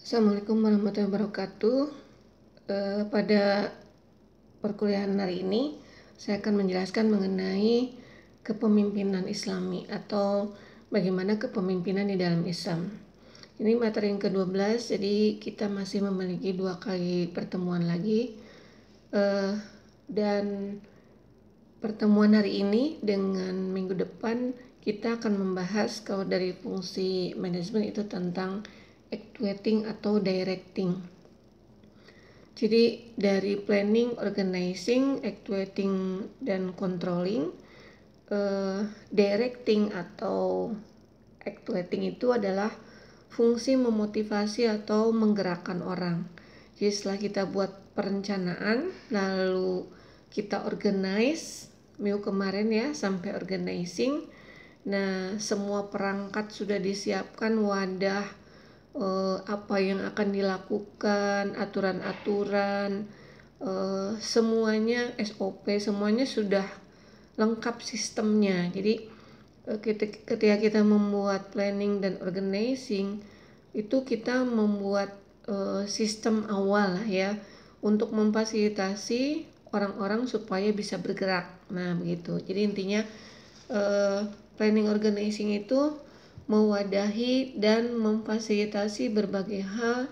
Assalamualaikum warahmatullahi wabarakatuh. Pada perkuliahan hari ini, saya akan menjelaskan mengenai kepemimpinan Islami atau bagaimana kepemimpinan di dalam Islam. Ini materi yang ke-12, jadi kita masih memiliki 2 kali pertemuan lagi. Dan pertemuan hari ini dengan minggu depan kita akan membahas kalau dari fungsi manajemen itu tentang actuating atau directing. Jadi dari planning, organizing, actuating, dan controlling, directing atau actuating itu adalah fungsi memotivasi atau menggerakkan orang. Jadi setelah kita buat perencanaan, lalu kita organize, minggu kemarin ya sampai organizing. Nah, semua perangkat sudah disiapkan, wadah, apa yang akan dilakukan, aturan-aturan, semuanya SOP, semuanya sudah lengkap sistemnya. Jadi ketika kita membuat planning dan organizing, itu kita membuat sistem awal ya untuk memfasilitasi orang-orang supaya bisa bergerak. Nah begitu. Jadi intinya planning organizing itu mewadahi dan memfasilitasi berbagai hal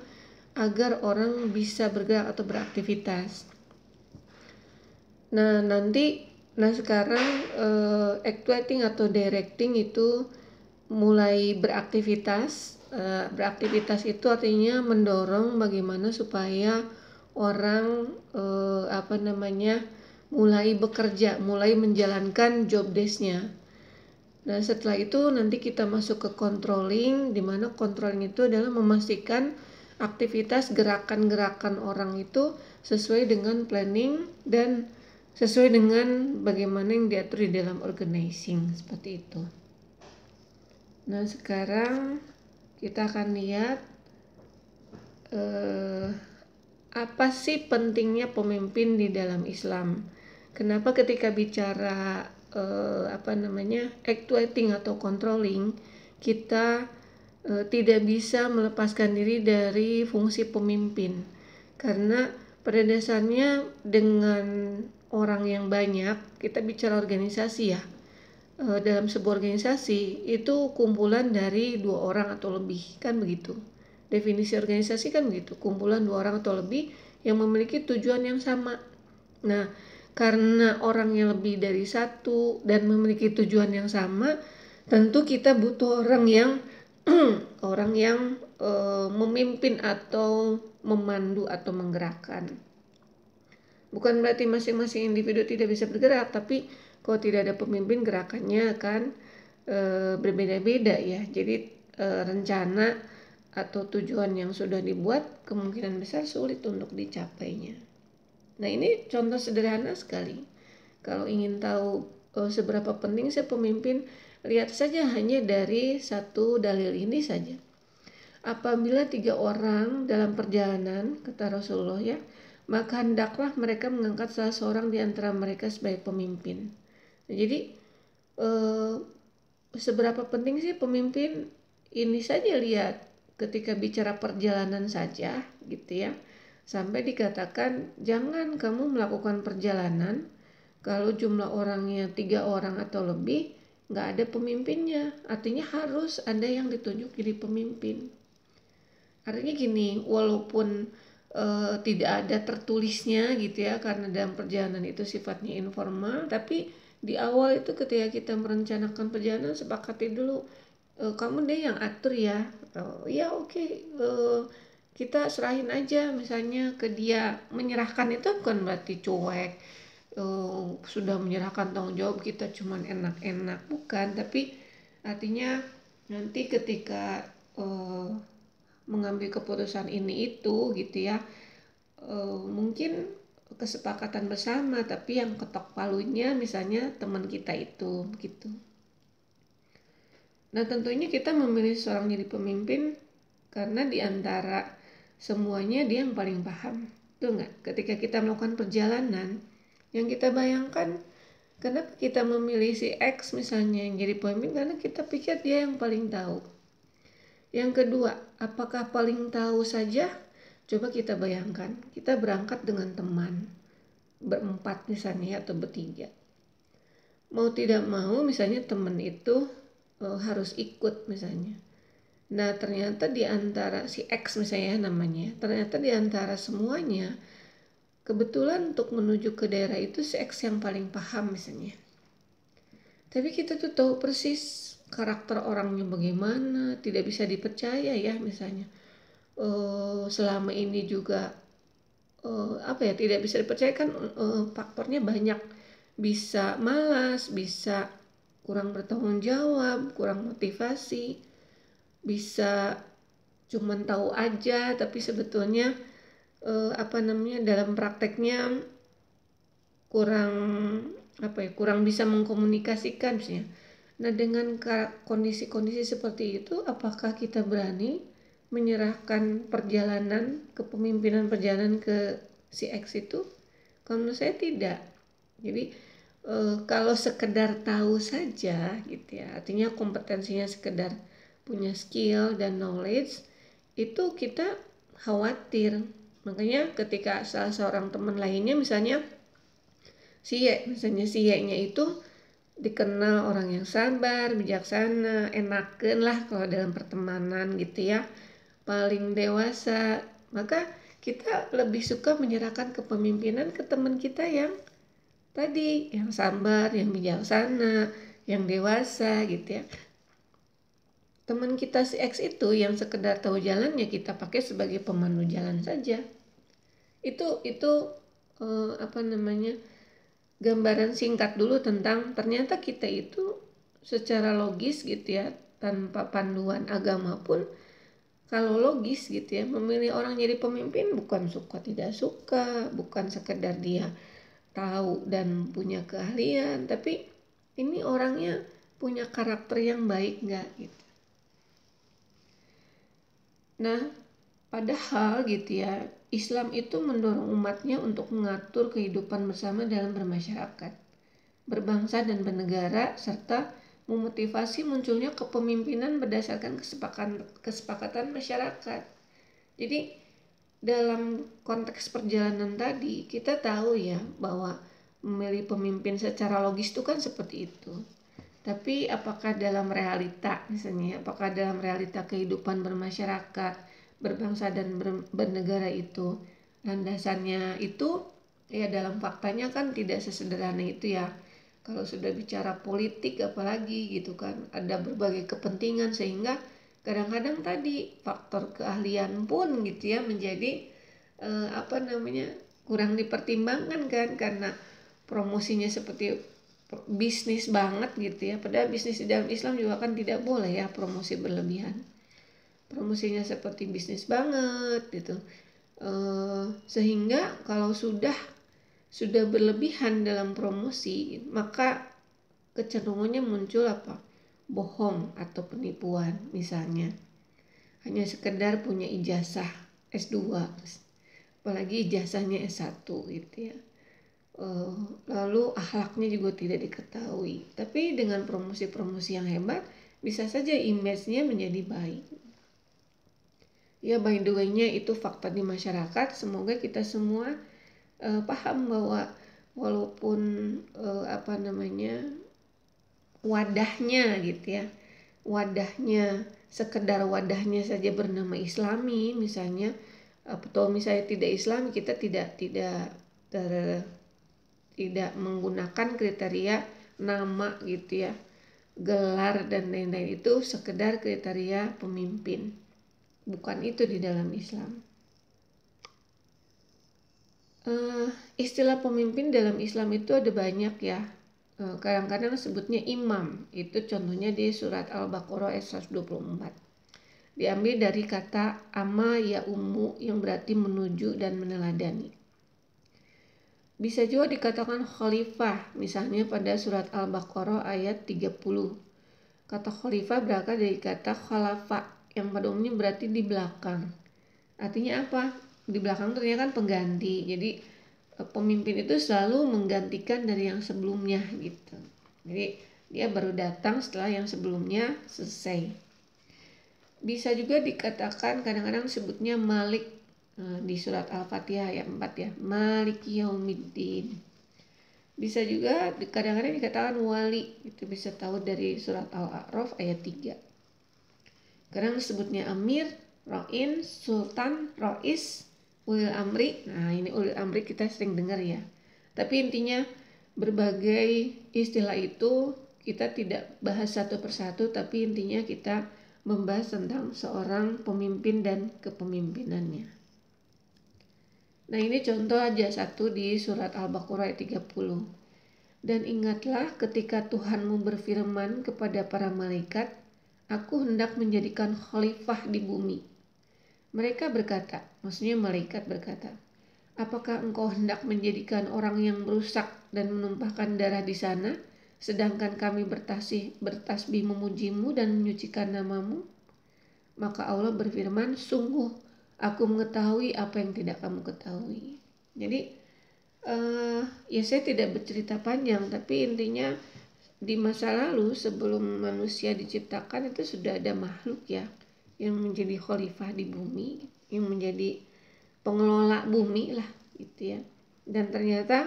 agar orang bisa bergerak atau beraktivitas. Nah sekarang actuating atau directing itu mulai beraktivitas. Beraktivitas itu artinya mendorong bagaimana supaya orang mulai bekerja, mulai menjalankan job desk-nya. Nah setelah itu nanti kita masuk ke controlling, di mana controlling itu adalah memastikan aktivitas gerakan-gerakan orang itu sesuai dengan planning dan sesuai dengan bagaimana yang diatur di dalam organizing, seperti itu. Nah sekarang kita akan lihat apa sih pentingnya pemimpin di dalam Islam. Kenapa ketika bicara actuating atau controlling, kita tidak bisa melepaskan diri dari fungsi pemimpin, karena pada dasarnya dengan orang yang banyak, kita bicara organisasi ya, dalam sebuah organisasi itu kumpulan dari 2 orang atau lebih, kan begitu. Definisi organisasi kan begitu, kumpulan 2 orang atau lebih yang memiliki tujuan yang sama. Nah karena orangnya lebih dari 1 dan memiliki tujuan yang sama, tentu kita butuh orang yang memimpin atau memandu atau menggerakkan. Bukan berarti masing-masing individu tidak bisa bergerak, tapi kalau tidak ada pemimpin, gerakannya akan berbeda-beda ya. Jadi rencana atau tujuan yang sudah dibuat kemungkinan besar sulit untuk dicapainya. Nah ini contoh sederhana sekali. Kalau ingin tahu seberapa penting sih pemimpin, lihat saja hanya dari satu dalil ini saja. Apabila 3 orang dalam perjalanan, kata Rasulullah ya, maka hendaklah mereka mengangkat salah seorang di antara mereka sebagai pemimpin. Nah, jadi seberapa penting sih pemimpin? Ini saja lihat ketika bicara perjalanan saja gitu ya. Sampai dikatakan jangan kamu melakukan perjalanan kalau jumlah orangnya 3 orang atau lebih, nggak ada pemimpinnya. Artinya harus ada yang ditunjuk jadi pemimpin. Artinya gini, walaupun tidak ada tertulisnya gitu ya, karena dalam perjalanan itu sifatnya informal, tapi di awal itu ketika kita merencanakan perjalanan, sepakati dulu, kamu deh yang atur ya. Ya oke, kita serahin aja misalnya ke dia. Menyerahkan itu bukan berarti cuek, sudah menyerahkan tanggung jawab kita cuman enak-enak, bukan. Tapi artinya nanti ketika mengambil keputusan ini itu gitu ya, mungkin kesepakatan bersama, tapi yang ketok palunya misalnya teman kita itu begitu. Nah tentunya kita memilih seorang jadi pemimpin karena diantara semuanya dia yang paling paham, tuh nggak? Ketika kita melakukan perjalanan, yang kita bayangkan, kenapa kita memilih si X misalnya yang jadi pemimpin, karena kita pikir dia yang paling tahu. Yang kedua, apakah paling tahu saja? Coba kita bayangkan, kita berangkat dengan teman berempat misalnya atau bertiga. Mau tidak mau misalnya teman itu harus ikut misalnya. Nah ternyata di antara si X misalnya namanya, ternyata di antara semuanya kebetulan untuk menuju ke daerah itu si X yang paling paham misalnya. Tapi kita tuh tahu persis karakter orangnya bagaimana, tidak bisa dipercaya ya misalnya. Selama ini juga tidak bisa dipercaya kan, faktornya banyak, bisa malas, bisa kurang bertanggung jawab, kurang motivasi, bisa cuman tahu aja tapi sebetulnya dalam prakteknya kurang kurang bisa mengkomunikasikan misalnya. Nah dengan kondisi-kondisi seperti itu, apakah kita berani menyerahkan kepemimpinan perjalanan ke si X itu? Kalau menurut saya tidak. Jadi kalau sekedar tahu saja gitu ya, artinya kompetensinya sekedar punya skill dan knowledge, itu kita khawatir. Makanya ketika salah seorang teman lainnya misalnya si Y-nya itu dikenal orang yang sabar, bijaksana, enakeun lah kalau dalam pertemanan gitu ya, paling dewasa, maka kita lebih suka menyerahkan kepemimpinan ke teman kita yang tadi, yang sabar, yang bijaksana, yang dewasa gitu ya. Teman kita si X itu yang sekedar tahu jalannya kita pakai sebagai pemandu jalan saja. Itu gambaran singkat dulu tentang ternyata kita itu secara logis gitu ya, tanpa panduan agama pun kalau logis gitu ya, memilih orang jadi pemimpin bukan suka tidak suka, bukan sekedar dia tahu dan punya keahlian, tapi ini orangnya punya karakter yang baik nggak gitu. Nah padahal gitu ya, Islam itu mendorong umatnya untuk mengatur kehidupan bersama dalam bermasyarakat, berbangsa dan bernegara, serta memotivasi munculnya kepemimpinan berdasarkan kesepakatan masyarakat. Jadi dalam konteks perjalanan tadi kita tahu ya bahwa memilih pemimpin secara logis itu kan seperti itu. Tapi apakah dalam realita misalnya, apakah dalam realita kehidupan bermasyarakat, berbangsa dan bernegara itu landasannya itu ya dalam faktanya kan tidak sesederhana itu ya. Kalau sudah bicara politik apalagi gitu kan, ada berbagai kepentingan sehingga kadang-kadang tadi faktor keahlian pun gitu ya menjadi kurang dipertimbangkan kan, karena promosinya seperti bisnis banget gitu ya. Padahal bisnis di dalam Islam juga kan tidak boleh ya promosi berlebihan. Promosinya seperti bisnis banget gitu, sehingga kalau sudah berlebihan dalam promosi maka kecenderungannya muncul bohong atau penipuan, misalnya hanya sekedar punya ijazah S2 apalagi ijazahnya S1 gitu ya, lalu akhlaknya juga tidak diketahui, tapi dengan promosi-promosi yang hebat bisa saja image-nya menjadi baik. Ya by the way-nya itu fakta di masyarakat. Semoga kita semua paham bahwa walaupun wadahnya gitu ya, wadahnya sekedar wadahnya saja bernama Islami misalnya, atau misalnya tidak Islami, kita tidak menggunakan kriteria nama gitu ya, gelar dan lain-lain, itu sekedar kriteria pemimpin, bukan itu di dalam Islam. Istilah pemimpin dalam Islam itu ada banyak ya. Kadang-kadang sebutnya imam, itu contohnya di surat Al-Baqarah ayat 124. Diambil dari kata ama ya ummu yang berarti menuju dan meneladani. Bisa juga dikatakan khalifah, misalnya pada surat Al-Baqarah ayat 30. Kata khalifah berasal dari kata khalafa yang pada umumnya berarti di belakang. Artinya apa? Di belakang ternyata kan pengganti. Jadi pemimpin itu selalu menggantikan dari yang sebelumnya gitu. Jadi dia baru datang setelah yang sebelumnya selesai. Bisa juga dikatakan kadang-kadang sebutnya Malik di surat Al-Fatihah ayat 4 ya, Maliki Yaumiddin. Bisa juga kadang-kadang dikatakan wali, itu bisa tahu dari surat Al-A'raf ayat 3. Kadang sebutnya Amir, Ro'in, Sultan, Rois, Ulil Amri. Nah ini Ulil Amri kita sering dengar ya. Tapi intinya berbagai istilah itu kita tidak bahas satu persatu, tapi intinya kita membahas tentang seorang pemimpin dan kepemimpinannya. Nah ini contoh aja satu di surat Al-Baqarah ayat 30. Dan ingatlah ketika Tuhanmu berfirman kepada para malaikat, aku hendak menjadikan khalifah di bumi. Mereka berkata, maksudnya malaikat berkata, apakah engkau hendak menjadikan orang yang merusak dan menumpahkan darah di sana, sedangkan kami bertasbih memujimu dan menyucikan namamu? Maka Allah berfirman, sungguh aku mengetahui apa yang tidak kamu ketahui. Jadi ya saya tidak bercerita panjang, tapi intinya di masa lalu sebelum manusia diciptakan itu sudah ada makhluk ya yang menjadi khalifah di bumi, yang menjadi pengelola bumi lah gitu ya. Dan ternyata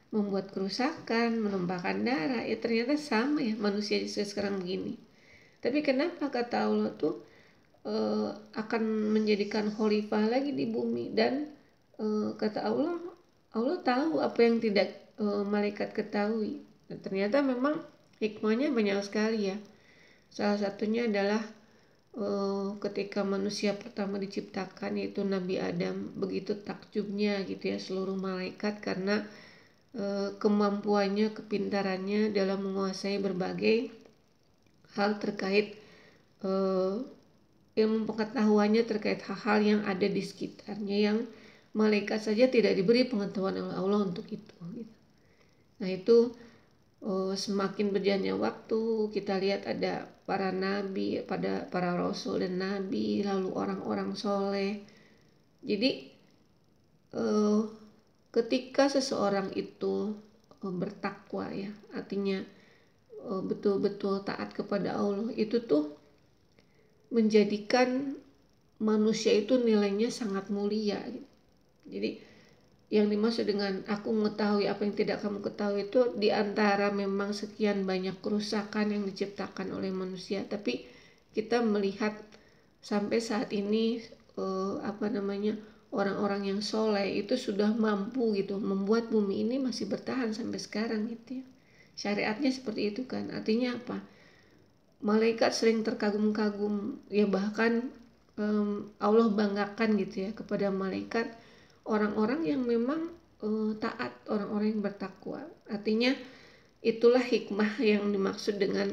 membuat kerusakan, menumpahkan darah, ya ternyata sama ya manusia sekarang begini. Tapi kenapa kata Allah tuh akan menjadikan khalifah lagi di bumi, dan kata Allah tahu apa yang tidak malaikat ketahui. Dan ternyata memang hikmahnya banyak sekali ya. Salah satunya adalah ketika manusia pertama diciptakan yaitu Nabi Adam, begitu takjubnya gitu ya seluruh malaikat karena kemampuannya, kepintarannya dalam menguasai berbagai hal terkait ilmu pengetahuannya terkait hal-hal yang ada di sekitarnya yang malaikat saja tidak diberi pengetahuan oleh Allah untuk itu. Nah itu semakin berjalannya waktu kita lihat ada para nabi, pada para rasul dan nabi, lalu orang-orang soleh. Jadi ketika seseorang itu bertakwa ya, artinya betul-betul taat kepada Allah, itu tuh menjadikan manusia itu nilainya sangat mulia. Jadi yang dimaksud dengan aku mengetahui apa yang tidak kamu ketahui itu diantara memang sekian banyak kerusakan yang diciptakan oleh manusia, tapi kita melihat sampai saat ini orang-orang yang soleh itu sudah mampu gitu membuat bumi ini masih bertahan sampai sekarang gitu ya. Syariatnya seperti itu kan, artinya apa? Malaikat sering terkagum-kagum ya, bahkan Allah banggakan gitu ya kepada malaikat orang-orang yang memang taat, orang-orang yang bertakwa. Artinya itulah hikmah yang dimaksud dengan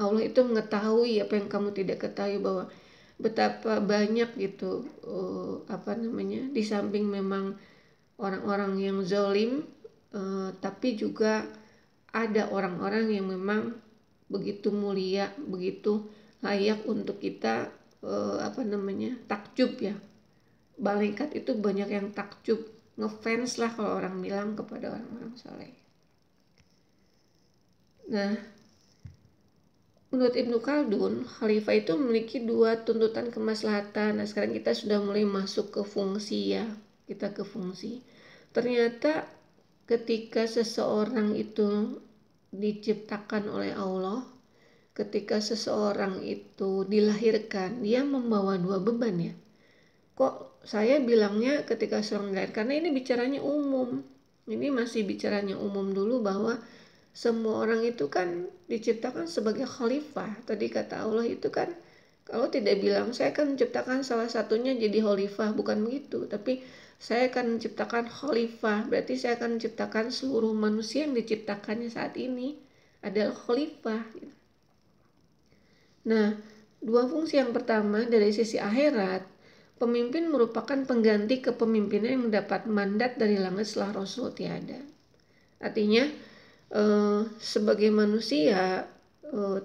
Allah itu mengetahui apa yang kamu tidak ketahui, bahwa betapa banyak gitu di samping memang orang-orang yang zalim, tapi juga ada orang-orang yang memang begitu mulia, begitu layak untuk kita takjub ya. Malaikat itu banyak yang takjub, ngefans lah kalau orang bilang kepada orang-orang soleh. Nah, menurut Ibnu Khaldun, khalifah itu memiliki dua tuntutan kemaslahatan. Nah, sekarang kita sudah mulai masuk ke fungsi ya, kita ke fungsi. Ternyata ketika seseorang itu diciptakan oleh Allah, ketika seseorang itu dilahirkan, dia membawa dua beban ya. Kok saya bilangnya ketika seorang dilahirkan, karena ini bicaranya umum. Ini masih bicaranya umum dulu, bahwa semua orang itu kan diciptakan sebagai khalifah. Tadi kata Allah itu kan, kalau tidak bilang saya akan menciptakan salah satunya jadi khalifah, bukan begitu. Tapi saya akan menciptakan khalifah, berarti saya akan menciptakan seluruh manusia yang diciptakannya saat ini adalah khalifah. Nah, dua fungsi yang pertama dari sisi akhirat, pemimpin merupakan pengganti kepemimpinan yang mendapat mandat dari langit setelah Rasul tiada. Artinya sebagai manusia,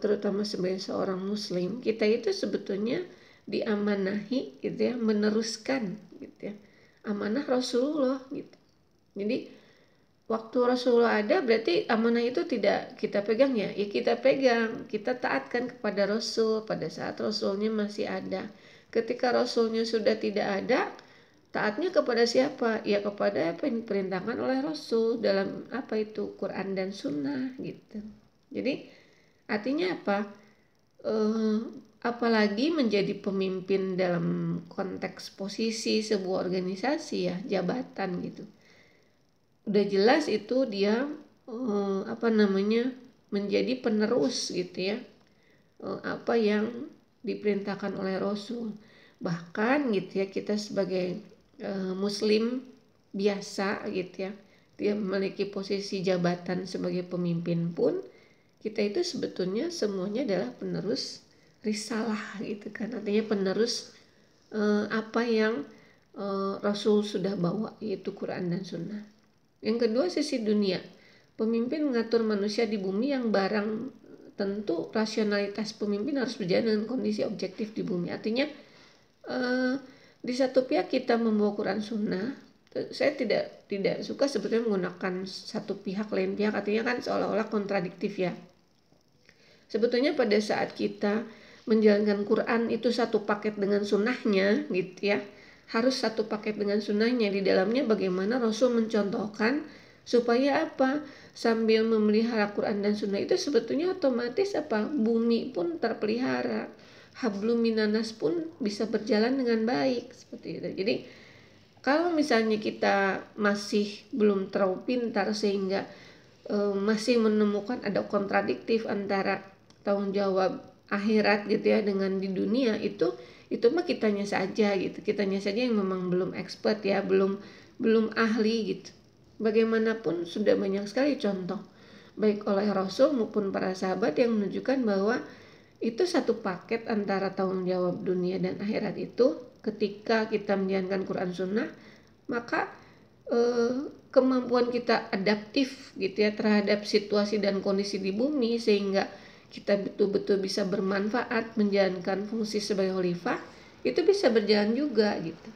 terutama sebagai seorang muslim, kita itu sebetulnya diamanahi gitu ya, meneruskan gitu ya, amanah Rasulullah gitu. Jadi waktu Rasulullah ada berarti amanah itu tidak kita pegang ya? Ya kita pegang, kita taatkan kepada Rasul pada saat Rasulnya masih ada. Ketika Rasulnya sudah tidak ada, taatnya kepada siapa? Ya kepada apa yang diperintahkan oleh Rasul dalam apa itu Quran dan Sunnah gitu. Jadi artinya apa? Apalagi menjadi pemimpin dalam konteks posisi sebuah organisasi ya, jabatan gitu. Udah jelas itu dia menjadi penerus gitu ya, apa yang diperintahkan oleh Rasul. Bahkan gitu ya, kita sebagai muslim biasa gitu ya, dia memiliki posisi jabatan sebagai pemimpin pun, kita itu sebetulnya semuanya adalah penerus risalah gitu kan, artinya penerus apa yang Rasul sudah bawa, yaitu Quran dan Sunnah. Yang kedua, sisi dunia. Pemimpin mengatur manusia di bumi yang barang tentu rasionalitas pemimpin harus berjalan dengan kondisi objektif di bumi. Artinya di satu pihak kita membawa Quran Sunnah. Saya tidak suka sebetulnya menggunakan satu pihak lain pihak, artinya kan seolah-olah kontradiktif ya. Sebetulnya pada saat kita menjalankan Quran itu satu paket dengan sunnahnya gitu ya, harus satu paket dengan sunnahnya. Di dalamnya bagaimana Rasul mencontohkan supaya apa, sambil memelihara Quran dan sunnah itu sebetulnya otomatis apa, bumi pun terpelihara, hablum minanas pun bisa berjalan dengan baik seperti itu. Jadi kalau misalnya kita masih belum terlalu pintar sehingga masih menemukan ada kontradiktif antara tanggung jawab akhirat gitu ya dengan di dunia, itu mah kitanya saja yang memang belum expert ya, belum ahli gitu. Bagaimanapun sudah banyak sekali contoh baik oleh Rasul maupun para sahabat yang menunjukkan bahwa itu satu paket antara tanggung jawab dunia dan akhirat itu. Ketika kita menjalankan Quran Sunnah, maka kemampuan kita adaptif gitu ya terhadap situasi dan kondisi di bumi, sehingga kita betul-betul bisa bermanfaat menjalankan fungsi sebagai khalifah, itu bisa berjalan juga gitu.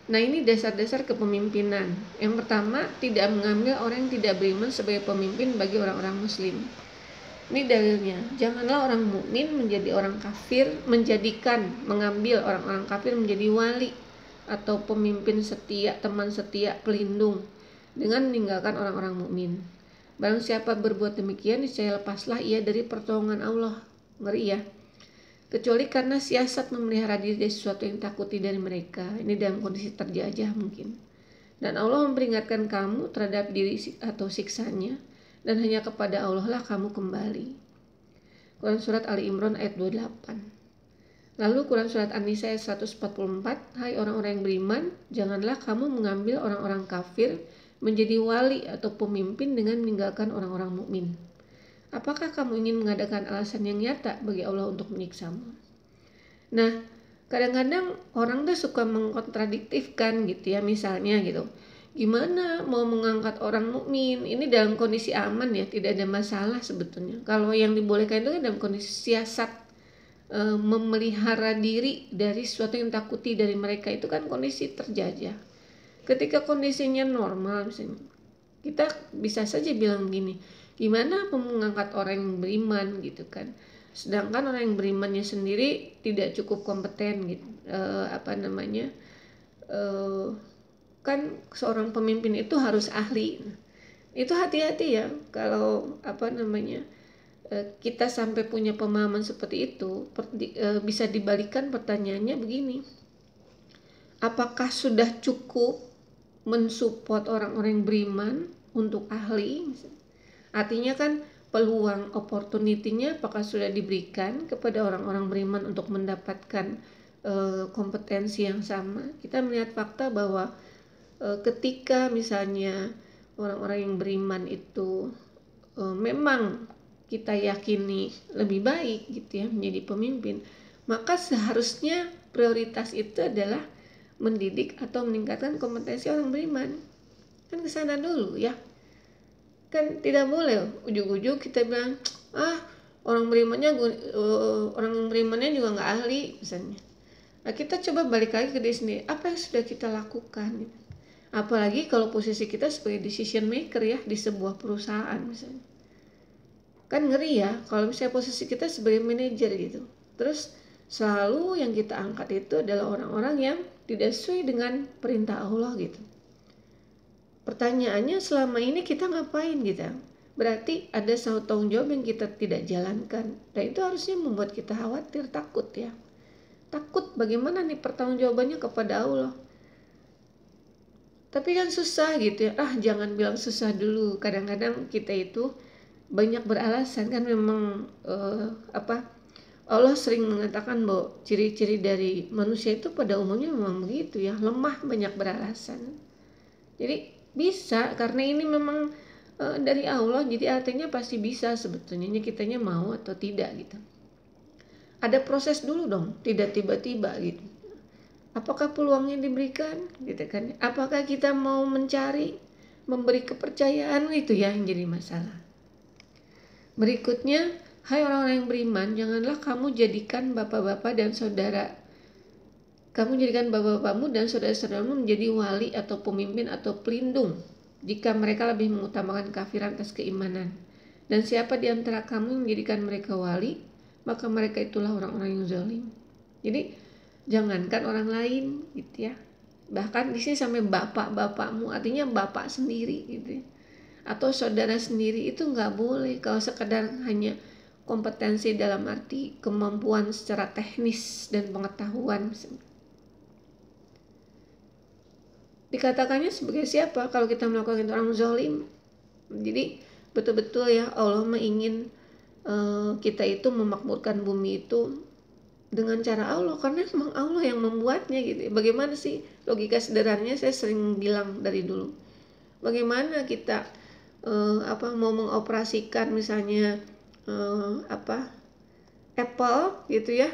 Nah, ini dasar-dasar kepemimpinan. Yang pertama, tidak mengambil orang yang tidak beriman sebagai pemimpin bagi orang-orang muslim. Ini dalilnya, janganlah orang mukmin menjadi orang kafir, mengambil orang-orang kafir menjadi wali atau pemimpin setia, teman setia, pelindung, dengan meninggalkan orang-orang mukmin. Barang siapa berbuat demikian, niscaya lepaslah ia dari pertolongan Allah. Ngeri ya. Kecuali karena siasat memelihara diri dari sesuatu yang takuti dari mereka. Ini dalam kondisi terjajah mungkin. Dan Allah memperingatkan kamu terhadap diri atau siksanya, dan hanya kepada Allah lah kamu kembali. Quran Surat Ali Imran ayat 28. Lalu Quran Surat An-Nisa ayat 144, hai orang-orang yang beriman, janganlah kamu mengambil orang-orang kafir menjadi wali atau pemimpin dengan meninggalkan orang-orang mukmin. Apakah kamu ingin mengadakan alasan yang nyata bagi Allah untuk menyiksamu? Nah, kadang-kadang orang tuh suka mengkontradiktifkan gitu ya, misalnya gitu. Gimana mau mengangkat orang mukmin? Ini dalam kondisi aman ya, tidak ada masalah sebetulnya. Kalau yang dibolehkan itu kan dalam kondisi siasat memelihara diri dari sesuatu yang takuti dari mereka, itu kan kondisi terjajah. Ketika kondisinya normal misalnya, kita bisa saja bilang begini, gimana mengangkat orang yang beriman gitu kan, sedangkan orang yang berimannya sendiri tidak cukup kompeten gitu, kan seorang pemimpin itu harus ahli. Itu hati-hati ya kalau kita sampai punya pemahaman seperti itu. Bisa dibalikan pertanyaannya begini, apakah sudah cukup mensupport orang-orang yang beriman untuk ahli? Artinya kan peluang opportunity-nya apakah sudah diberikan kepada orang-orang beriman untuk mendapatkan kompetensi yang sama? Kita melihat fakta bahwa ketika misalnya orang-orang yang beriman itu memang kita yakini lebih baik gitu ya menjadi pemimpin, maka seharusnya prioritas itu adalah mendidik atau meningkatkan kompetensi orang beriman. Kan kesana dulu ya. Kan tidak boleh ujug-ujug kita bilang orang berimannya juga nggak ahli misalnya. Nah, kita coba balik lagi ke diri sendiri, apa yang sudah kita lakukan gitu. Apalagi kalau posisi kita sebagai decision maker ya di sebuah perusahaan misalnya. Kan ngeri ya kalau misalnya posisi kita sebagai manajer gitu. Terus selalu yang kita angkat itu adalah orang-orang yang tidak sesuai dengan perintah Allah gitu. Pertanyaannya selama ini kita ngapain gitu? Berarti ada suatu tanggung jawab yang kita tidak jalankan. Dan itu harusnya membuat kita khawatir, takut ya. Takut bagaimana nih pertanggungjawabannya kepada Allah. Tapi kan susah gitu ya. Jangan bilang susah dulu. Kadang-kadang kita itu banyak beralasan kan memang Allah sering mengatakan bahwa ciri-ciri dari manusia itu pada umumnya memang begitu ya, lemah, banyak beralasan. Jadi bisa karena ini memang dari Allah, jadi artinya pasti bisa sebetulnya, kitanya mau atau tidak gitu. Ada proses dulu dong, tidak tiba-tiba gitu. Apakah peluangnya diberikan gitu kan? Apakah kita mau mencari, memberi kepercayaan, itu ya yang jadi masalah. Berikutnya, hai orang-orang yang beriman, janganlah kamu jadikan bapak-bapak dan saudara. Kamu jadikan bapak-bapakmu dan saudara-saudaramu menjadi wali atau pemimpin atau pelindung jika mereka lebih mengutamakan kafiran atas keimanan. Dan siapa di antara kamu yang menjadikan mereka wali, maka mereka itulah orang-orang yang zalim. Jadi jangankan orang lain gitu ya. Bahkan di sini sampai bapak-bapakmu, artinya bapak sendiri gitu ya. Atau saudara sendiri itu nggak boleh. Kalau sekedar hanya kompetensi dalam arti kemampuan secara teknis dan pengetahuan dikatakannya sebagai siapa kalau kita melakukan itu orang zalim. Jadi betul-betul ya Allah ingin kita itu memakmurkan bumi itu dengan cara Allah, karena memang Allah yang membuatnya gitu. Bagaimana sih logika sederhananya, saya sering bilang dari dulu, bagaimana kita mau mengoperasikan misalnya Apple gitu ya,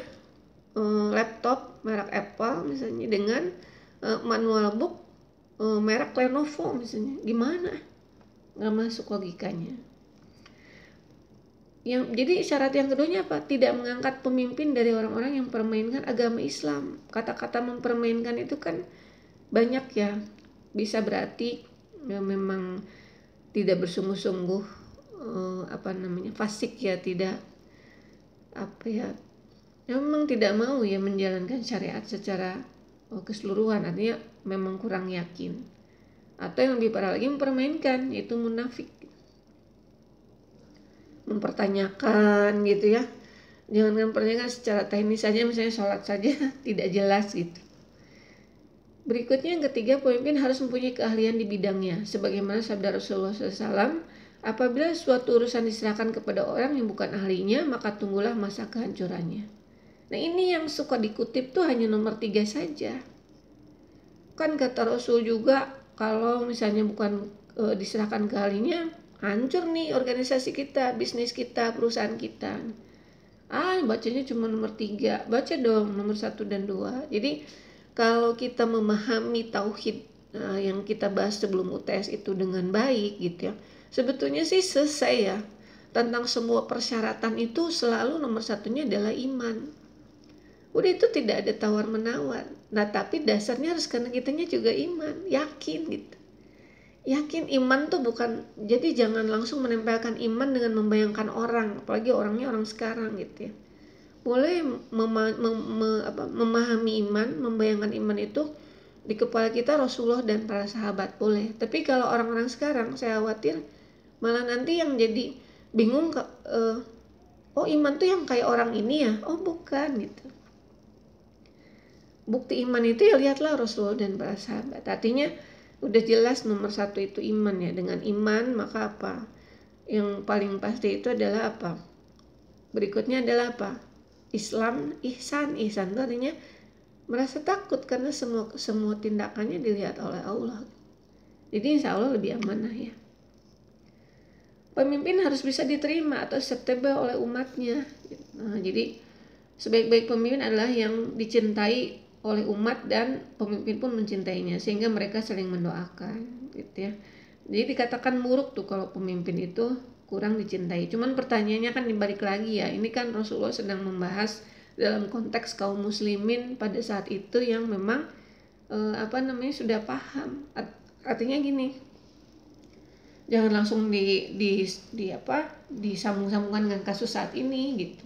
laptop merek Apple misalnya dengan manual book merek Lenovo misalnya, gimana? Nggak masuk logikanya. Jadi syarat yang keduanya apa? Tidak mengangkat pemimpin dari orang-orang yang mempermainkan agama Islam. Kata-kata mempermainkan itu kan banyak ya, bisa berarti ya memang tidak bersungguh-sungguh fasik ya, tidak memang tidak mau ya menjalankan syariat secara keseluruhan, artinya memang kurang yakin. Atau yang lebih parah lagi mempermainkan, yaitu munafik, mempertanyakan gitu ya. Jangan mempertanyakan secara teknis saja, misalnya sholat saja tidak jelas gitu. Berikutnya yang ketiga, pemimpin harus mempunyai keahlian di bidangnya. Sebagaimana sabda Rasulullah SAW, apabila suatu urusan diserahkan kepada orang yang bukan ahlinya, maka tunggulah masa kehancurannya. Nah ini yang suka dikutip tuh hanya nomor 3 saja. Kan kata Rasul juga, kalau misalnya bukan diserahkan ke ahlinya, hancur nih organisasi kita, bisnis kita, perusahaan kita. Bacanya cuma nomor 3, baca dong nomor 1 dan 2. Jadi kalau kita memahami tauhid yang kita bahas sebelum UTS itu dengan baik gitu ya, sebetulnya sih selesai ya. Tentang semua persyaratan itu selalu nomor 1-nya adalah iman. Udah, itu tidak ada tawar menawar. Nah tapi dasarnya harus karena kitanya juga iman, yakin gitu. Yakin, iman tuh bukan, jadi jangan langsung menempelkan iman dengan membayangkan orang, apalagi orangnya orang sekarang gitu ya. Boleh memahami iman, membayangkan iman itu di kepala kita Rasulullah dan para sahabat, boleh. Tapi kalau orang-orang sekarang, saya khawatir malah nanti yang jadi bingung, iman tuh yang kayak orang ini ya, bukan gitu. Bukti iman itu ya lihatlah Rasulullah dan para sahabat. Artinya udah jelas nomor 1 itu iman ya. Dengan iman maka apa? Yang paling pasti itu adalah apa? Berikutnya adalah apa? Islam, ihsan itu artinya merasa takut karena semua tindakannya dilihat oleh Allah. Jadi insya Allah lebih amanah ya. Pemimpin harus bisa diterima atau acceptable oleh umatnya. Nah, jadi sebaik-baik pemimpin adalah yang dicintai oleh umat dan pemimpin pun mencintainya, sehingga mereka saling mendoakan gitu ya. Jadi dikatakan buruk tuh kalau pemimpin itu kurang dicintai. Cuman pertanyaannya kan dibalik lagi ya, ini kan Rasulullah sedang membahas dalam konteks kaum muslimin pada saat itu yang memang sudah paham Artinya gini, jangan langsung disambung-sambungkan dengan kasus saat ini gitu.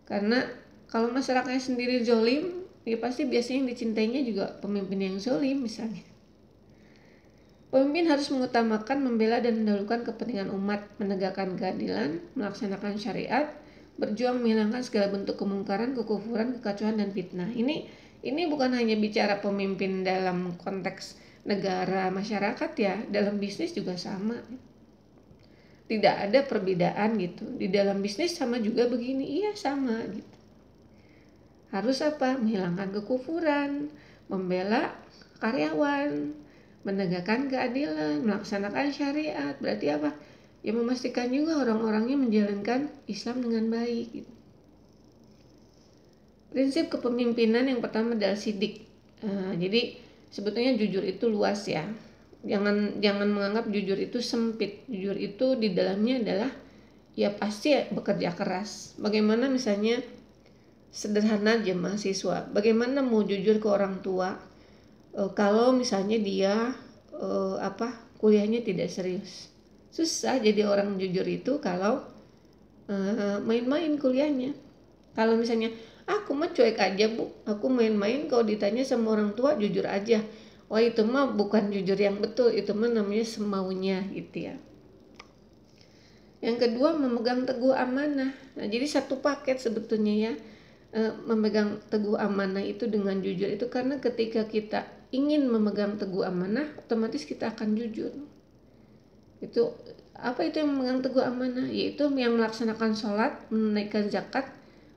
Karena kalau masyarakatnya sendiri zolim, ya pasti biasanya yang dicintainya juga pemimpin yang zolim misalnya. Pemimpin harus mengutamakan, membela dan mendahulukan kepentingan umat, menegakkan keadilan, melaksanakan syariat, berjuang menghilangkan segala bentuk kemungkaran, kekufuran, kekacauan dan fitnah. Ini bukan hanya bicara pemimpin dalam konteks negara, masyarakat ya, dalam bisnis juga sama. Tidak ada perbedaan gitu. Di dalam bisnis sama juga begini, iya sama gitu. Harus apa? Menghilangkan kekufuran, membela karyawan, menegakkan keadilan, melaksanakan syariat. Berarti apa? Ya memastikan juga orang-orangnya menjalankan Islam dengan baik gitu. Prinsip kepemimpinan yang pertama adalah sidik. Jadi sebetulnya jujur itu luas ya. Jangan menganggap jujur itu sempit. Jujur itu di dalamnya adalah ya pasti bekerja keras. Bagaimana misalnya sederhana aja mahasiswa, bagaimana mau jujur ke orang tua kalau misalnya dia kuliahnya tidak serius. Susah jadi orang jujur itu kalau main-main kuliahnya. Kalau misalnya aku mah cuek aja bu, aku main-main, kalau ditanya sama orang tua jujur aja, wah itu mah bukan jujur yang betul, itu mah namanya semaunya gitu ya. Yang kedua, memegang teguh amanah. Nah jadi satu paket sebetulnya ya, memegang teguh amanah itu dengan jujur itu, karena ketika kita ingin memegang teguh amanah otomatis kita akan jujur. Itu apa itu yang memegang teguh amanah? Yaitu yang melaksanakan sholat, menunaikan zakat,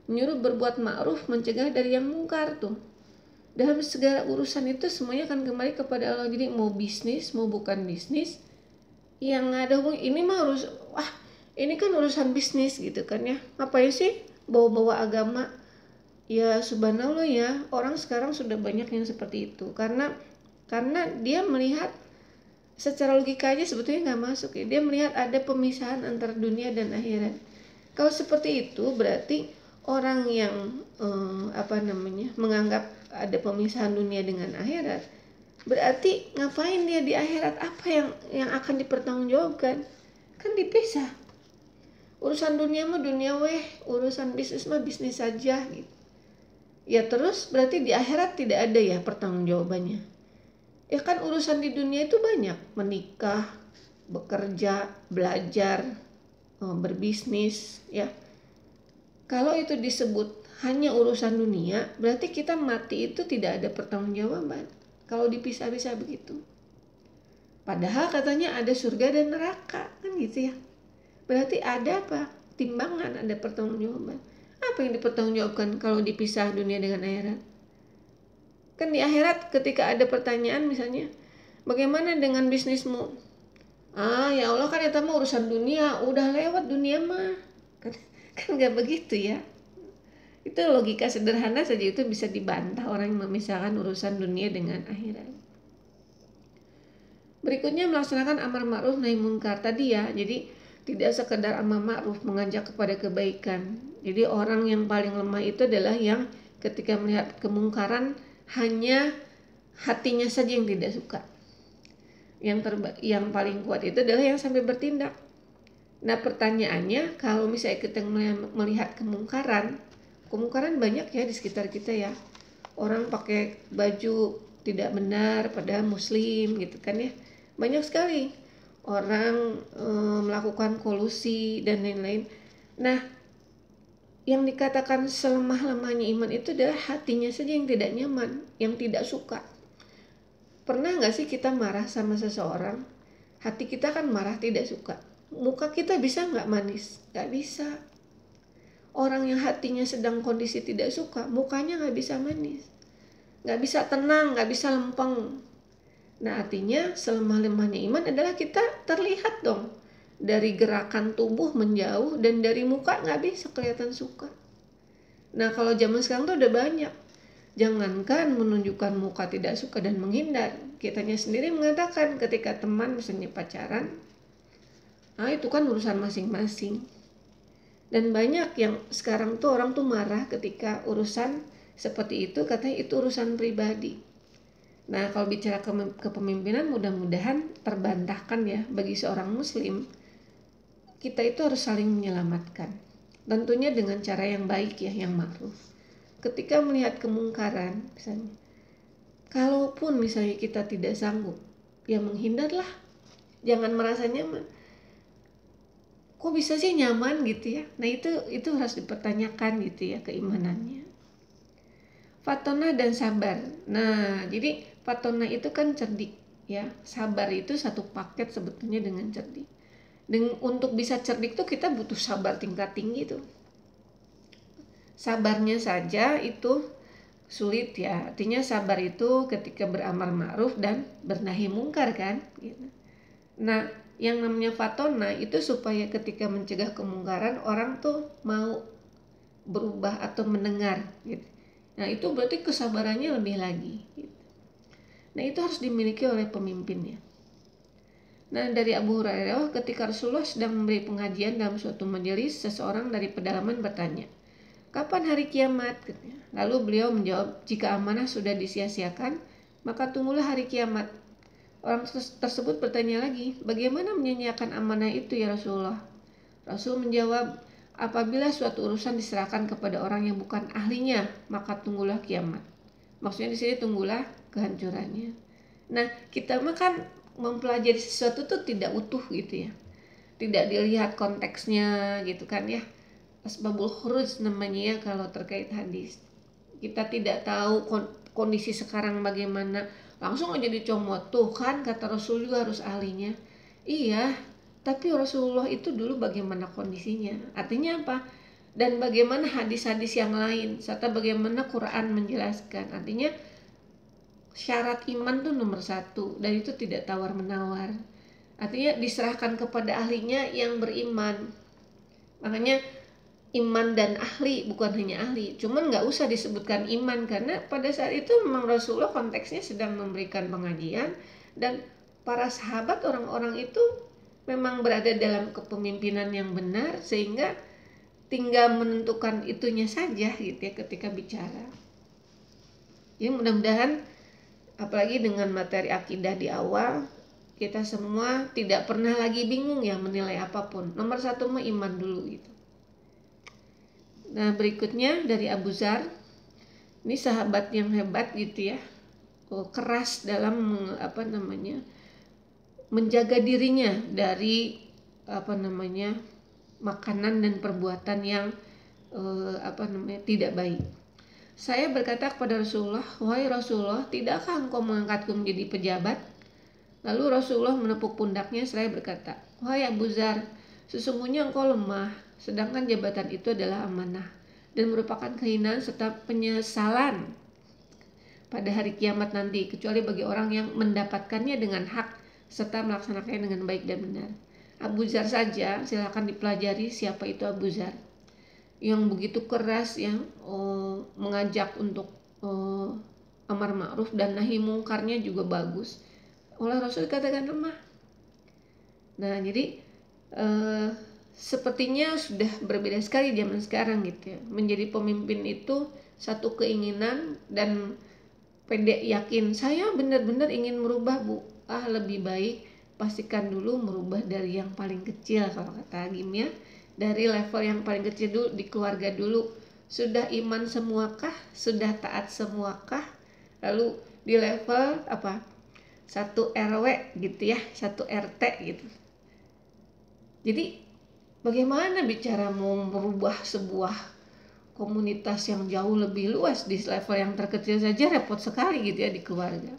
menyuruh berbuat ma'ruf, mencegah dari yang mungkar tuh. Dalam segala urusan itu semuanya akan kembali kepada Allah. Jadi mau bisnis, mau bukan bisnis, yang ada ini mah ini kan urusan bisnis gitu kan ya. Ngapain sih bawa-bawa agama? Ya subhanallah ya, orang sekarang sudah banyak yang seperti itu. Karena dia melihat secara logika aja sebetulnya nggak masuk ya. Dia melihat ada pemisahan antara dunia dan akhirat. Kalau seperti itu berarti orang yang menganggap ada pemisahan dunia dengan akhirat, berarti ngapain dia di akhirat? Apa yang akan dipertanggungjawabkan? Kan dipisah. Urusan dunia mah dunia urusan bisnis mah bisnis saja gitu. Ya terus berarti di akhirat tidak ada ya pertanggungjawabannya. Ya kan urusan di dunia itu banyak, menikah, bekerja, belajar, berbisnis ya. Kalau itu disebut hanya urusan dunia, berarti kita mati itu tidak ada pertanggungjawaban. Kalau dipisah-pisah begitu. Padahal katanya ada surga dan neraka, kan gitu ya. Berarti ada apa? Timbangan, ada pertanggungjawaban. Apa yang dipertanggungjawabkan kalau dipisah dunia dengan akhirat? Kan di akhirat ketika ada pertanyaan misalnya, bagaimana dengan bisnismu? Ya Allah kan itu mah urusan dunia, udah lewat dunia mah. Kan gak begitu ya. Itu logika sederhana saja itu bisa dibantah orang yang memisahkan urusan dunia dengan akhirat. Berikutnya melaksanakan amar ma'ruf nahi munkar tadi ya. Jadi tidak sekedar amar ma'ruf, mengajak kepada kebaikan. Jadi orang yang paling lemah itu adalah yang ketika melihat kemungkaran hanya hatinya saja yang tidak suka. Yang paling kuat itu adalah yang sampai bertindak. Nah pertanyaannya, kalau misalnya kita melihat kemungkaran banyak ya di sekitar kita ya. Orang pakai baju tidak benar padahal muslim gitu kan ya. Banyak sekali orang melakukan kolusi dan lain-lain. Nah yang dikatakan selemah-lemahnya iman itu adalah hatinya saja yang tidak nyaman, yang tidak suka. Pernah gak sih kita marah sama seseorang? Hati kita kan marah, tidak suka. Muka kita bisa gak manis? Gak bisa. Orang yang hatinya sedang kondisi tidak suka, mukanya gak bisa manis, gak bisa tenang, gak bisa lempeng. Nah artinya selemah-lemahnya iman adalah kita terlihat dong. Dari gerakan tubuh menjauh dan dari muka gak bisa kelihatan suka. Nah kalau zaman sekarang tuh udah banyak. Jangankan menunjukkan muka tidak suka dan menghindar, kitanya sendiri mengatakan ketika teman misalnya pacaran, itu kan urusan masing-masing. Dan banyak yang sekarang tuh orang tuh marah ketika urusan seperti itu, katanya itu urusan pribadi. Nah, kalau bicara kepemimpinan, mudah-mudahan terbantahkan ya bagi seorang muslim. Kita itu harus saling menyelamatkan. Tentunya dengan cara yang baik ya, yang ma'ruf. Ketika melihat kemungkaran, misalnya, kalaupun misalnya kita tidak sanggup, ya menghindarlah. Jangan merasa nyaman. Kok bisa sih nyaman gitu ya? Nah, itu harus dipertanyakan gitu ya keimanannya. Fatona dan sabar. Nah, jadi fatona itu kan cerdik ya. Sabar itu satu paket sebetulnya dengan cerdik. Untuk bisa cerdik tuh kita butuh sabar tingkat tinggi tuh. Sabarnya saja itu sulit ya. Artinya sabar itu ketika beramar ma'ruf dan bernahi mungkar kan gitu. Nah, yang namanya fatona itu supaya ketika mencegah kemungkaran orang tuh mau berubah atau mendengar gitu. Nah, itu berarti kesabarannya lebih lagi gitu. Nah, itu harus dimiliki oleh pemimpinnya. Nah, dari Abu Hurairah, ketika Rasulullah sedang memberi pengajian dalam suatu majelis, seseorang dari pedalaman bertanya, "Kapan hari kiamat?" Lalu beliau menjawab, "Jika amanah sudah disia-siakan, maka tunggulah hari kiamat." Orang tersebut bertanya lagi, "Bagaimana menyanyiakan amanah itu ya Rasulullah?" Rasul menjawab, "Apabila suatu urusan diserahkan kepada orang yang bukan ahlinya, maka tunggulah kiamat." Maksudnya di sini tunggulah kehancurannya. Nah, kita mah kan mempelajari sesuatu tuh tidak utuh gitu ya. Tidak dilihat konteksnya gitu kan ya. Asbabul khuruj namanya ya kalau terkait hadis. Kita tidak tahu kondisi sekarang bagaimana. Langsung aja dicomot, tuh kan kata Rasul juga harus ahlinya. Iya, tapi Rasulullah itu dulu bagaimana kondisinya? Artinya apa? Dan bagaimana hadis-hadis yang lain, serta bagaimana Quran menjelaskan. Artinya syarat iman tuh nomor satu, dan itu tidak tawar-menawar. Artinya diserahkan kepada ahlinya yang beriman. Makanya iman dan ahli, bukan hanya ahli. Cuman nggak usah disebutkan iman, karena pada saat itu memang Rasulullah konteksnya sedang memberikan pengajian, dan para sahabat orang-orang itu memang berada dalam kepemimpinan yang benar, sehingga tinggal menentukan itunya saja gitu ya ketika bicara. Ya, mudah-mudahan apalagi dengan materi akidah di awal, kita semua tidak pernah lagi bingung ya menilai apapun. Nomor satu mah iman dulu gitu. Nah, berikutnya dari Abu Dzar. Ini sahabat yang hebat gitu ya. Keras dalam menjaga dirinya dari makanan dan perbuatan yang tidak baik. Saya berkata kepada Rasulullah, "Wahai Rasulullah, tidakkah engkau mengangkatku menjadi pejabat?" Lalu Rasulullah menepuk pundaknya seraya berkata, "Wahai Abu Dzar, sesungguhnya engkau lemah, sedangkan jabatan itu adalah amanah dan merupakan kehinaan serta penyesalan pada hari kiamat nanti, kecuali bagi orang yang mendapatkannya dengan hak serta melaksanakannya dengan baik dan benar." Abu Dzar saja, silakan dipelajari siapa itu Abu Dzar, yang begitu keras yang mengajak untuk amar ma'ruf dan nahi mungkarnya juga bagus. Oleh Rasul dikatakan lemah. Nah, jadi sepertinya sudah berbeda sekali zaman sekarang gitu ya. Menjadi pemimpin itu satu keinginan dan pede yakin, saya benar-benar ingin merubah Bu. Lebih baik pastikan dulu merubah dari yang paling kecil kalau kata Agim ya. Dari level yang paling kecil dulu, di keluarga dulu. Sudah iman semuakah? Sudah taat semuakah? Lalu di level satu RW gitu ya, satu RT gitu. Jadi bagaimana bicara mau merubah sebuah komunitas yang jauh lebih luas di level yang terkecil saja repot sekali gitu ya di keluarga.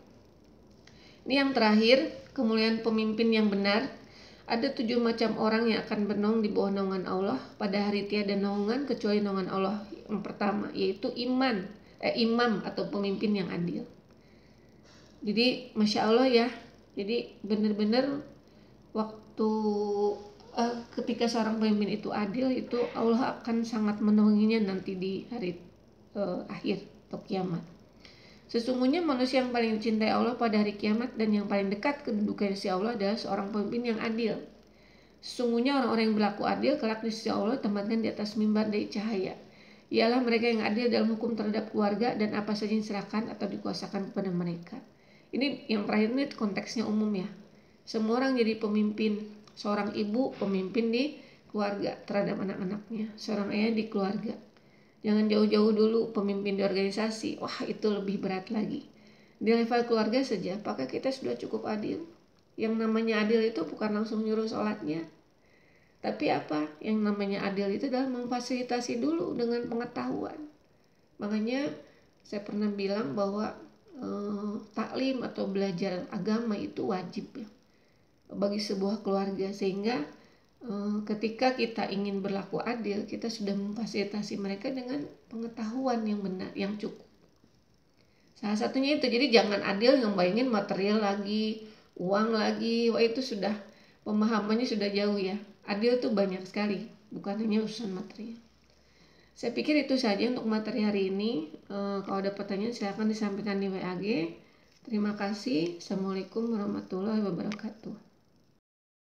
Ini yang terakhir, kemuliaan pemimpin yang benar. Ada 7 macam orang yang akan bernaung di bawah naungan Allah pada hari tiada naungan kecuali naungan Allah. Yang pertama yaitu imam atau pemimpin yang adil. Jadi Masya Allah ya, jadi benar-benar waktu ketika seorang pemimpin itu adil, itu Allah akan sangat menaunginya nanti di hari akhir atau kiamat. Sesungguhnya manusia yang paling dicintai Allah pada hari kiamat dan yang paling dekat kedudukan di sisi Allah adalah seorang pemimpin yang adil. Sesungguhnya orang-orang yang berlaku adil kelak di sisi Allah tempatkan di atas mimbar dari cahaya. Ialah mereka yang adil dalam hukum terhadap keluarga dan apa saja yang diserahkan atau dikuasakan kepada mereka. Ini yang terakhir ini konteksnya umum ya. Semua orang jadi pemimpin. Seorang ibu pemimpin di keluarga terhadap anak-anaknya. Seorang ayah di keluarga. Jangan jauh-jauh dulu pemimpin di organisasi. Wah, itu lebih berat lagi. Di level keluarga saja, apakah kita sudah cukup adil? Yang namanya adil itu bukan langsung nyuruh sholatnya. Tapi apa? Yang namanya adil itu adalah memfasilitasi dulu dengan pengetahuan. Makanya saya pernah bilang bahwa taklim atau belajar agama itu wajib ya bagi sebuah keluarga, sehingga ketika kita ingin berlaku adil, kita sudah memfasilitasi mereka dengan pengetahuan yang benar, yang cukup. Salah satunya itu. Jadi jangan adil yang bayangin material lagi, uang lagi. Wah, itu sudah pemahamannya sudah jauh ya. Adil tuh banyak sekali, bukan hanya urusan material. Saya pikir itu saja untuk materi hari ini. Kalau ada pertanyaan silakan disampaikan di WA. Terima kasih. Assalamualaikum warahmatullahi wabarakatuh.